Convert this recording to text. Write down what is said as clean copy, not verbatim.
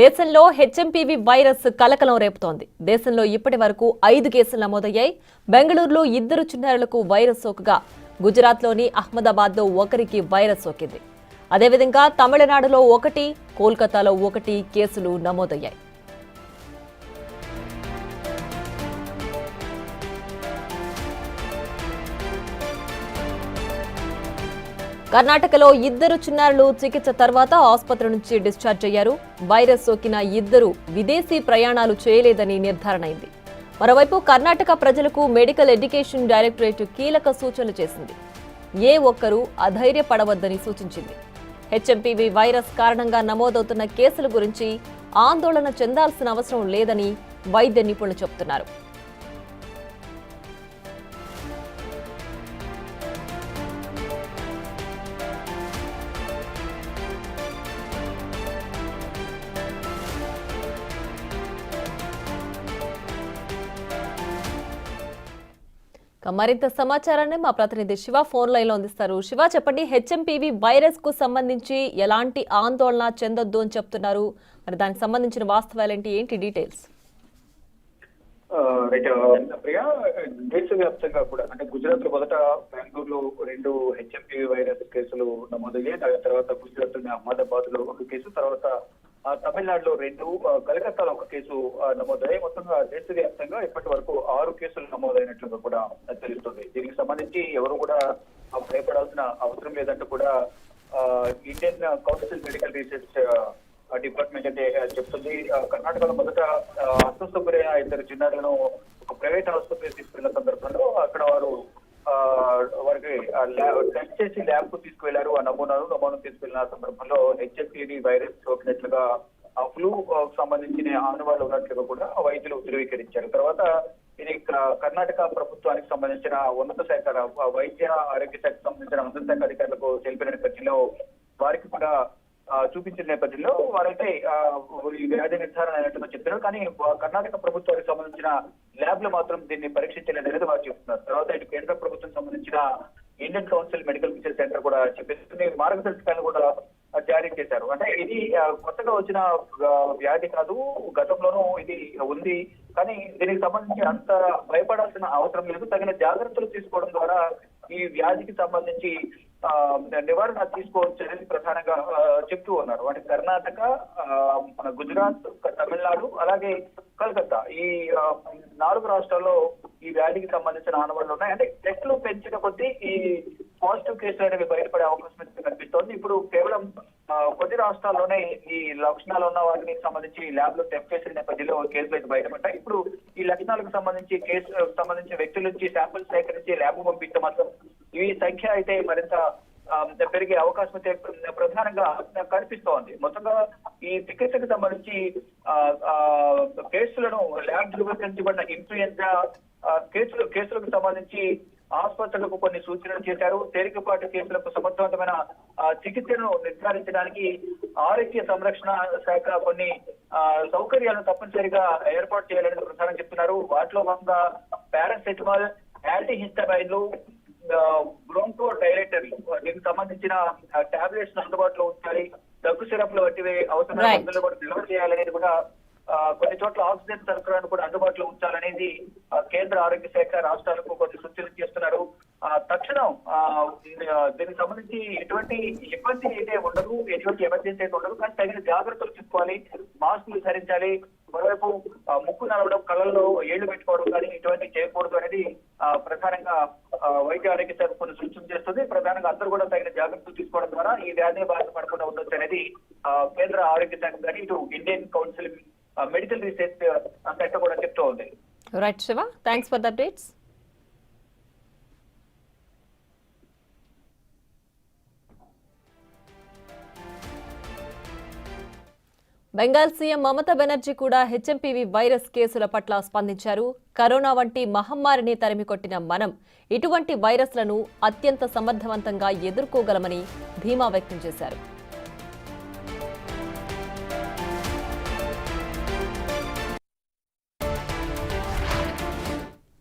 దేశంలో HMPV virus కలకలం రేపుతోంది. దేశంలో ఇప్పటి వరకు 5 కేసులు నమోదయ్యాయి. బెంగళూరులో 2 చిన్నారులకు వైరస్ సోకగా గుజరాత్లోని అహ్మదాబాద్లో 1కి వైరస్ సోకింది. అదేవిధంగా తమిళనాడులో 1, కోల్కతాలో 1 కేసులు నమోదయ్యాయి. కర్ణాటకలో 2 చిన్నారులు చికిత్స తర్వాత ఆసుపత్రి నుంచి డిశ్చార్జ్ అయ్యారు. వైరస్ సోకిన 2 విదేశీ ప్రయాణాలు చేయలేదని నిర్ధారణ అయింది. మరోవైపు కర్ణాటక ప్రజలకు మెడికల్ ఎడ్యుకేషన్ డైరెక్టరేట్ కీలక సూచనలు చేసింది. ఏ ఒక్కరూ అధైర్యపడవద్దని సూచించింది. హెచ్ఎంపీవీ వైరస్ కారణంగా నమోదవుతున్న కేసుల గురించి ఆందోళన చెందాల్సిన అవసరం లేదని వైద్య నిపుణులు చెబుతున్నారు. మరింత సమాచారాన్ని మా ప్రతినిధి శివ ఫోన్ లైన్ లో అందిస్తారు. శివ, చెప్పండి, హెచ్ఎంపీవీ వైరస్ కు సంబంధించి ఎలాంటి ఆందోళన చెందొద్దు అని చెప్తున్నారు. మరి దానికి సంబంధించిన వాస్తవాలేంటి, ఏంటి డీటెయిల్స్? దేశవ్యాప్తంగా కూడా అంటే గుజరాత్ లో మొదట బెంగళూరులో 2 హెచ్ఎంపీవీ వైరస్ కేసులు నమోదయ్యాయి. దాని తర్వాత గుజరాత్ లోని అహ్మదాబాద్ లో 1 కేసు, తర్వాత తమిళనాడులో 2, కలకత్తాలో 1 కేసు నమోదయ్యాయి. మొత్తంగా దేశవ్యాప్తంగా ఇప్పటి వరకు 6 కేసులు నమోదైనట్లుగా కూడా తెలుస్తుంది. దీనికి సంబంధించి ఎవరు కూడా భయపడాల్సిన అవసరం లేదంటూ కూడా Indian council medical research department అంటే చెప్తుంది. కర్ణాటకలో మొదట అస్వస్థ గురైన 2 చిన్నారులను ఒక ప్రైవేట్ ఆసుపత్రికి తీసుకెళ్లిన సందర్భంలో అక్కడ వారికి టెస్ట్ చేసి ల్యాబ్ కు తీసుకువెళ్లారు. ఆ నమూనాను తీసుకెళ్లిన సందర్భంలో హెచ్ఎంపీవీ వైరస్ సోకినట్లుగా ఫ్లూ సంబంధించిన ఆనవాళ్లు ఉన్నట్లుగా కూడా వైద్యులు ధృవీకరించారు. తర్వాత ఇది కర్ణాటక ప్రభుత్వానికి సంబంధించిన ఉన్నత శాఖ వైద్య ఆరోగ్య శాఖకు సంబంధించిన ఉన్నత శాఖ అధికారులకు తెలిపిన నేపథ్యంలో వారికి కూడా చూపించిన నేపథ్యంలో వారైతే ఈ వ్యాధి నిర్ధారణ అయినట్టుగా చెప్తున్నారు. కానీ కర్ణాటక ప్రభుత్వానికి సంబంధించిన ల్యాబ్ లో మాత్రం దీన్ని పరీక్షించలేదనేది వారు చెప్తున్నారు. తర్వాత ఇటు కేంద్ర ప్రభుత్వం సంబంధించిన Indian council medical research centre కూడా చెప్పేసి మార్గదర్శకాలను కూడా జారీ చేశారు. అంటే ఇది కొత్తగా వచ్చిన వ్యాధి కాదు, గతంలోనూ ఇది ఉంది. కానీ దీనికి సంబంధించి అంత భయపడాల్సిన అవసరం లేదు. తగిన జాగ్రత్తలు తీసుకోవడం ద్వారా ఈ వ్యాధికి సంబంధించి నివారణ తీసుకోవచ్చు అనేది ప్రధానంగా చెప్తూ ఉన్నారు. అంటే కర్ణాటక, గుజరాత్, తమిళనాడు, అలాగే కలకత్తా ఈ 4 రాష్ట్రాల్లో ఈ వ్యాధికి సంబంధించిన ఆనవాళ్లు ఉన్నాయి. అంటే టెస్టులు పెంచిన కొద్దీ ఈ పాజిటివ్ కేసులు అనేవి బయటపడే అవకాశం అయితే కనిపిస్తోంది. ఇప్పుడు కేవలం కొన్ని రాష్ట్రాల్లోనే ఈ లక్షణాలు ఉన్న వాటికి సంబంధించి ల్యాబ్ లో టెస్ట్ చేసిన నేపథ్యంలో కేసులు అయితే బయటపడ్డాయి. ఇప్పుడు ఈ లక్షణాలకు సంబంధించి వ్యక్తుల నుంచి శాంపిల్స్ సేకరించి ల్యాబ్ పంపించడం మాత్రం ఈ సంఖ్య అయితే మరింత పెరిగే అవకాశం అయితే ప్రధానంగా కనిపిస్తోంది. మొత్తంగా ఈ చికిత్సకు సంబంధించి కేసులను ల్యాబ్ ధృవీకరించబడిన ఇన్ఫ్లుయెంజా కేసులకు సంబంధించి ఆసుపత్రులకు కొన్ని సూచనలు చేశారు. తేలికపాటి కేసులకు సమర్థవంతమైన చికిత్సను నిర్ధారించడానికి ఆరోగ్య సంరక్షణ శాఖ కొన్ని సౌకర్యాలను తప్పనిసరిగా ఏర్పాటు చేయాలని ప్రధానంగా చెప్తున్నారు. వాటిలో భాగంగా పారాసెటమాల్, యాంటీహిస్టమైన్లు, బ్రోంకో డైరెక్టర్లు, దీనికి సంబంధించిన టాబ్లెట్స్ అందుబాటులో ఉంచాలి. దగ్గు సిరప్లు వంటివి అవసరమైన మందులు కూడా నిల్వ చేయాలనేది కూడా కొన్ని చోట్ల ఆక్సిజన్ సరఫరాను కూడా అందుబాటులో ఉంచాలనేది కేంద్ర ఆరోగ్య శాఖ రాష్ట్రాలకు కొన్ని సూచనలు చేస్తున్నారు. తక్షణం దీనికి సంబంధించి ఎటువంటి ఇబ్బంది అయితే ఉండదు, ఎటువంటి ఎమర్జెన్సీ అయితే ఉండదు. కానీ తగిన జాగ్రత్తలు తీసుకోవాలి, మాస్కులు ధరించాలి. మరోవైపు ముక్కు నడవడం, కళ్ళల్లో ఏళ్లు పెట్టుకోవడం కానీ ఇటువంటి చేయకూడదు అనేది ప్రధానంగా వైద్య ఆరోగ్య శాఖ కొన్ని సూచనలు చేస్తుంది. ప్రధానంగా అందరూ కూడా తగిన జాగ్రత్తలు తీసుకోవడం ద్వారా ఈ వ్యాధి బాధ పడకుండా ఉండొచ్చు అనేది కేంద్ర ఆరోగ్య శాఖ కానీ ఇటు Indian council medical research centre కూడా చెప్తూ ఉంది. Right Shiva, thanks for the updates. Bengal CM Mamata Banerjee కూడా హెచ్ఎంపీవీ వైరస్ కేసుల పట్ల స్పందించారు. కరోనా వంటి మహమ్మారిని తరిమికొట్టిన మనం ఇటువంటి వైరస్లను అత్యంత సమర్థవంతంగా ఎదుర్కోగలమని ధీమా వ్యక్తం చేశారు.